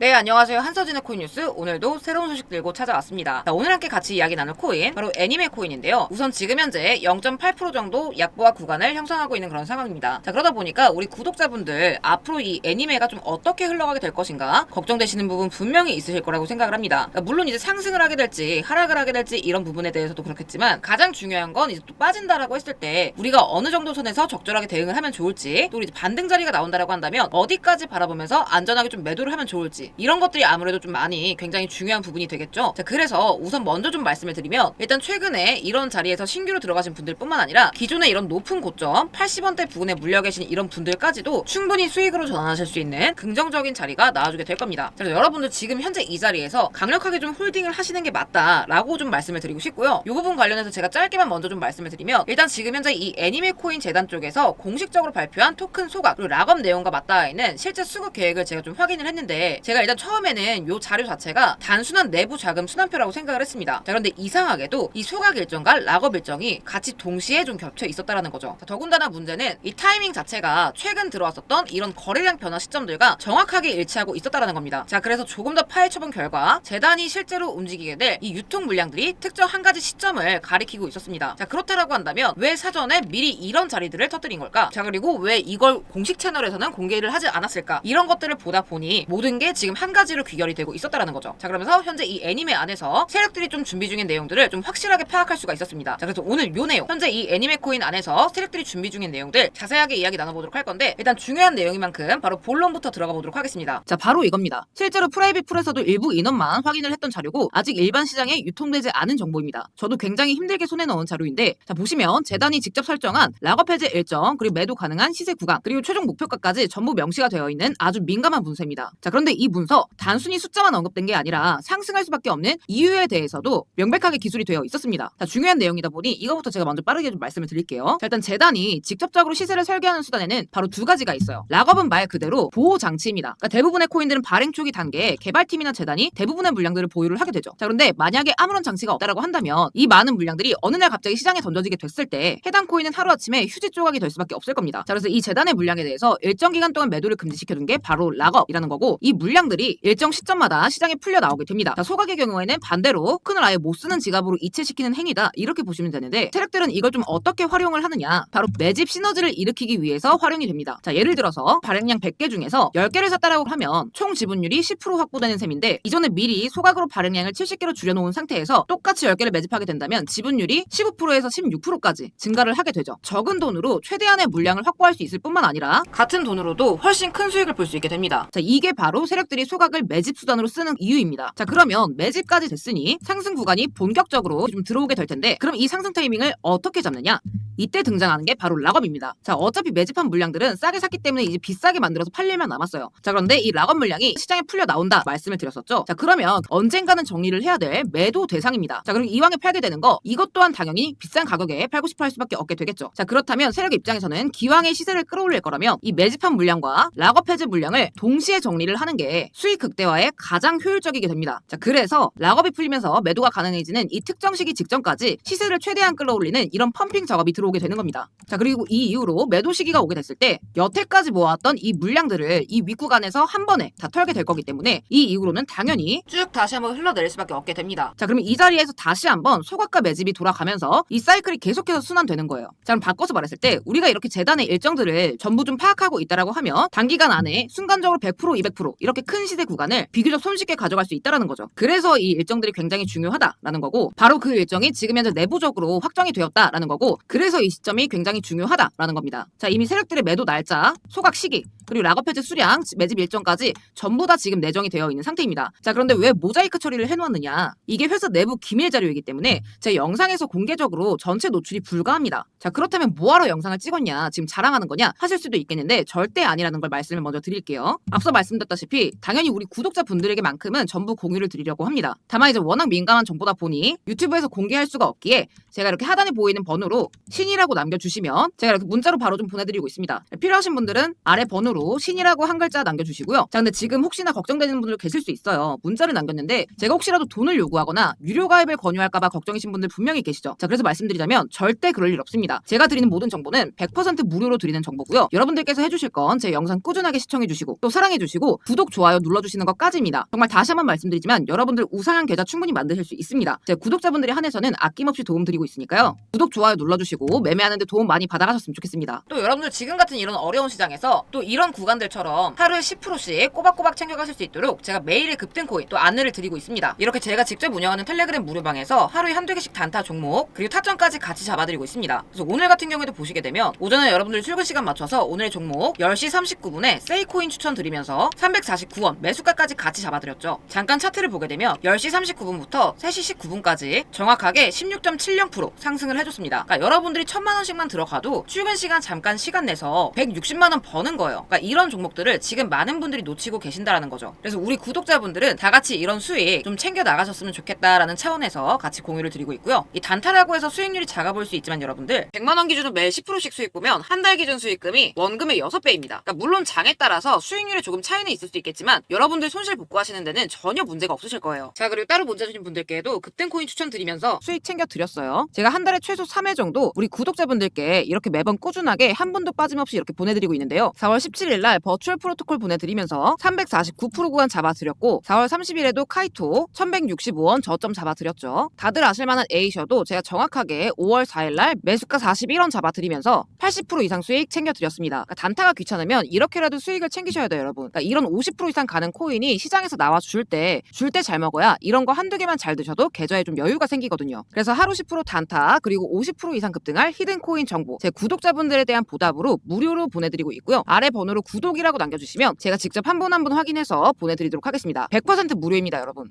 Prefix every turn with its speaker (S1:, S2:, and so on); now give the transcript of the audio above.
S1: 네, 안녕하세요. 한서진의 코인뉴스. 오늘도 새로운 소식 들고 찾아왔습니다. 자, 오늘 함께 같이 이야기 나눌 코인, 바로 애니메 코인인데요. 우선 지금 현재 0.8% 정도 약보합 구간을 형성하고 있는 그런 상황입니다. 자, 그러다 보니까 우리 구독자분들 앞으로 이 애니메가 좀 어떻게 흘러가게 될 것인가 걱정되시는 부분 분명히 있으실 거라고 생각을 합니다. 그러니까 물론 이제 상승을 하게 될지 하락을 하게 될지 이런 부분에 대해서도 그렇겠지만 가장 중요한 건 이제 또 빠진다라고 했을 때 우리가 어느 정도 선에서 적절하게 대응을 하면 좋을지, 또 이제 반등 자리가 나온다라고 한다면 어디까지 바라보면서 안전하게 좀 매도를 하면 좋을지, 이런 것들이 아무래도 좀 많이 굉장히 중요한 부분이 되겠죠. 자, 그래서 우선 먼저 좀 말씀을 드리면, 일단 최근에 이런 자리에서 신규로 들어가신 분들 뿐만 아니라 기존에 이런 높은 고점 80원대 부근에 물려 계신 이런 분들까지도 충분히 수익으로 전환하실 수 있는 긍정적인 자리가 나와주게 될 겁니다. 그래서 여러분들 지금 현재 이 자리에서 강력하게 좀 홀딩을 하시는 게 맞다라고 좀 말씀을 드리고 싶고요. 이 부분 관련해서 제가 짧게만 먼저 좀 말씀을 드리면, 일단 지금 현재 이 애니메 코인 재단 쪽에서 공식적으로 발표한 토큰 소각 그리고 락업 내용과 맞닿아 있는 실제 수급 계획을 제가 좀 확인을 했는데, 제가 일단 처음에는 이 자료 자체가 단순한 내부 자금 순환표라고 생각을 했습니다. 자, 그런데 이상하게도 이 소각 일정과 락업 일정이 같이 동시에 좀 겹쳐 있었다라는 거죠. 자, 더군다나 문제는 이 타이밍 자체가 최근 들어왔었던 이런 거래량 변화 시점들과 정확하게 일치하고 있었다라는 겁니다. 자, 그래서 조금 더 파헤쳐본 결과 재단이 실제로 움직이게 될 이 유통 물량들이 특정 한 가지 시점을 가리키고 있었습니다. 자, 그렇다라고 한다면 왜 사전에 미리 이런 자리들을 터뜨린 걸까? 자, 그리고 왜 이걸 공식 채널에서는 공개를 하지 않았을까? 이런 것들을 보다 보니 모든 게 지금 한 가지로 귀결이 되고 있었다라는 거죠. 자, 그러면서 현재 이 애니메 안에서 세력들이 좀 준비 중인 내용들을 좀 확실하게 파악할 수가 있었습니다. 자, 그래서 오늘 요 내용, 현재 이 애니메 코인 안에서 세력들이 준비 중인 내용들 자세하게 이야기 나눠보도록 할 건데, 일단 중요한 내용인 만큼 바로 본론부터 들어가 보도록 하겠습니다. 자, 바로 이겁니다. 실제로 프라이빗 풀에서도 일부 인원만 확인을 했던 자료고, 아직 일반 시장에 유통되지 않은 정보입니다. 저도 굉장히 힘들게 손에 넣은 자료인데, 자, 보시면 재단이 직접 설정한 락업 해제 일정, 그리고 매도 가능한 시세 구간, 그리고 최종 목표가까지 전부 명시가 되어 있는 아주 민감한 문서입니다. 자, 그런데 이 문서 단순히 숫자만 언급된 게 아니라 상승할 수밖에 없는 이유에 대해서도 명백하게 기술이 되어 있었습니다. 자, 중요한 내용이다 보니 이거부터 제가 먼저 빠르게 좀 말씀을 드릴게요. 자, 일단 재단이 직접적으로 시세를 설계하는 수단에는 바로 두 가지가 있어요. 락업은 말 그대로 보호 장치입니다. 그러니까 대부분의 코인들은 발행 초기 단계에 개발팀이나 재단이 대부분의 물량들을 보유를 하게 되죠. 자, 그런데 만약에 아무런 장치가 없다라고 한다면 이 많은 물량들이 어느 날 갑자기 시장에 던져지게 됐을 때 해당 코인은 하루아침에 휴지 조각이 될 수밖에 없을 겁니다. 자, 그래서 이 재단의 물량에 대해서 일정 기간 동안 매도를 금지시켜둔 게 바로 락업이라는 거고, 이 물량들이 일정 시점마다 시장에 풀려 나오게 됩니다. 자, 소각의 경우에는 반대로 토큰을 아예 못 쓰는 지갑으로 이체시키는 행위다, 이렇게 보시면 되는데, 세력들은 이걸 좀 어떻게 활용을 하느냐, 바로 매집 시너지를 일으키기 위해서 활용이 됩니다. 자, 예를 들어서 발행량 100개 중에서 10개를 샀다라고 하면 총 지분율이 10% 확보되는 셈인데, 이전에 미리 소각으로 발행량을 70개로 줄여놓은 상태에서 똑같이 10개를 매집하게 된다면 지분율이 15%에서 16%까지 증가를 하게 되죠. 적은 돈으로 최대한의 물량을 확보할 수 있을 뿐만 아니라 같은 돈으로도 훨씬 큰 수익을 볼 수 있게 됩니다. 자, 이게 바로 세력들이 소각을 매집 수단으로 쓰는 이유입니다. 자, 그러면 매집까지 됐으니 상승 구간이 본격적으로 좀 들어오게 될 텐데, 그럼 이 상승 타이밍을 어떻게 잡느냐? 이때 등장하는 게 바로 락업입니다. 자, 어차피 매집한 물량들은 싸게 샀기 때문에 이제 비싸게 만들어서 팔 일만 남았어요. 자, 그런데 이 락업 물량이 시장에 풀려 나온다 말씀을 드렸었죠. 자, 그러면 언젠가는 정리를 해야 될 매도 대상입니다. 자, 그리고 이왕에 팔게 되는 거, 이것 또한 당연히 비싼 가격에 팔고 싶어 할 수밖에 없게 되겠죠. 자, 그렇다면 세력 입장에서는 기왕의 시세를 끌어올릴 거라면 이 매집한 물량과 락업 해제 물량을 동시에 정리를 하는 게 수익 극대화에 가장 효율적이게 됩니다. 자, 그래서 락업이 풀리면서 매도가 가능해지는 이 특정 시기 직전까지 시세를 최대한 끌어올리는 이런 펌핑 작업이 들어오게 되는 겁니다. 자, 그리고 이 이후로 매도 시기가 오게 됐을 때 여태까지 모았던 이 물량들을 이 윗구간에서 한 번에 다 털게 될 거기 때문에 이 이후로는 당연히 쭉 다시 한번 흘러내릴 수밖에 없게 됩니다. 자, 그러면 이 자리에서 다시 한번 소각과 매집이 돌아가면서 이 사이클이 계속해서 순환되는 거예요. 자, 그럼 바꿔서 말했을 때 우리가 이렇게 재단의 일정들을 전부 좀 파악하고 있다라고 하면 단기간 안에 순간적으로 100% 200% 이렇게 큰 시세 구간을 비교적 손쉽게 가져갈 수 있다라는 거죠. 그래서 이 일정들이 굉장히 중요하다라는 거고, 바로 그 일정이 지금 현재 내부적으로 확정이 되었다라는 거고, 그래서 이 시점이 굉장히 중요하다라는 겁니다. 자, 이미 세력들의 매도 날짜, 소각 시기, 그리고 락업 해제 수량, 매집 일정까지 전부 다 지금 내정이 되어 있는 상태입니다. 자, 그런데 왜 모자이크 처리를 해놓았느냐? 이게 회사 내부 기밀 자료이기 때문에 제 영상에서 공개적으로 전체 노출이 불가합니다. 자, 그렇다면 뭐하러 영상을 찍었냐, 지금 자랑하는 거냐 하실 수도 있겠는데, 절대 아니라는 걸 말씀을 먼저 드릴게요. 앞서 말씀드렸다시피 당연히 우리 구독자분들에게만큼은 전부 공유를 드리려고 합니다. 다만 이제 워낙 민감한 정보다 보니 유튜브에서 공개할 수가 없기에 제가 이렇게 하단에 보이는 번호로 신이라고 남겨주시면 제가 이렇게 문자로 바로 좀 보내드리고 있습니다. 필요하신 분들은 아래 번호로 캡처로 신이라고 한 글자 남겨주시고요. 자, 근데 지금 혹시나 걱정되는 분들 계실 수 있어요. 문자를 남겼는데 제가 혹시라도 돈을 요구하거나 유료 가입을 권유할까봐 걱정이신 분들 분명히 계시죠. 자, 그래서 말씀드리자면 절대 그럴 일 없습니다. 제가 드리는 모든 정보는 100% 무료로 드리는 정보고요. 여러분들께서 해주실 건 제 영상 꾸준하게 시청해주시고 또 사랑해주시고 구독, 좋아요 눌러주시는 것까지입니다. 정말 다시 한번 말씀드리지만 여러분들 우상향 계좌 충분히 만드실 수 있습니다. 제 구독자분들에 한해서는 아낌없이 도움 드리고 있으니까요. 구독, 좋아요 눌러주시고 매매하는데 도움 많이 받아가셨으면 좋겠습니다. 또 여러분들 지금 같은 이런 어려운 시장에서 또 이런 구간들처럼 하루에 10%씩 꼬박꼬박 챙겨가실 수 있도록 제가 매일의 급등 코인 또 안내를 드리고 있습니다. 이렇게 제가 직접 운영하는 텔레그램 무료방에서 하루에 한두 개씩 단타 종목 그리고 타점까지 같이 잡아드리고 있습니다. 그래서 오늘 같은 경우에도 보시게 되면 오전에 여러분들 출근 시간 맞춰서 오늘의 종목 10시 39분에 세이코인 추천드리면서 349원 매수가까지 같이 잡아드렸죠. 잠깐 차트를 보게 되면 10시 39분부터 3시 19분까지 정확하게 16.70% 상승을 해줬습니다. 그러니까 여러분들이 1000만원씩만 들어가도 출근 시간 잠깐 시간 내서 160만원 버는 거예요. 그러니까 이런 종목들을 지금 많은 분들이 놓치고 계신다라는 거죠. 그래서 우리 구독자분들은 다 같이 이런 수익 좀 챙겨 나가셨으면 좋겠다라는 차원에서 같이 공유를 드리고 있고요. 이 단타라고 해서 수익률이 작아 보일 수 있지만 여러분들 100만원 기준으로 매일 10%씩 수익 보면 한 달 기준 수익금이 원금의 6배입니다. 그러니까 물론 장에 따라서 수익률에 조금 차이는 있을 수 있겠지만 여러분들 손실 복구하시는 데는 전혀 문제가 없으실 거예요. 자, 그리고 따로 문자 주신 분들께도 급등 코인 추천드리면서 수익 챙겨 드렸어요. 제가 한 달에 최소 3회 정도 우리 구독자분들께 이렇게 매번 꾸준하게 한 분도 빠짐없이 이렇게 보내드리고 있는데요. 4월 17일 날 버추얼 프로토콜 보내드리면서 349% 구간 잡아드렸고 4월 30일에도 카이토 1165원 저점 잡아드렸죠. 다들 아실만한 에이셔도 제가 정확하게 5월 4일 날 매수가 41원 잡아드리면서 80% 이상 수익 챙겨드렸습니다. 그러니까 단타가 귀찮으면 이렇게라도 수익을 챙기셔야 돼요, 여러분. 그러니까 이런 50% 이상 가는 코인이 시장에서 나와 줄 때 잘 먹어야 이런 거 한두 개만 잘 드셔도 계좌에 좀 여유가 생기거든요. 그래서 하루 10% 단타 그리고 50% 이상 급등할 히든 코인 정보 제 구독자분들에 대한 보답으로 무료로 보내드리고 있고요. 아래 번호로 구독이라고 남겨주시면 제가 직접 한 분 한 분 확인해서 보내드리도록 하겠습니다. 100% 무료입니다, 여러분.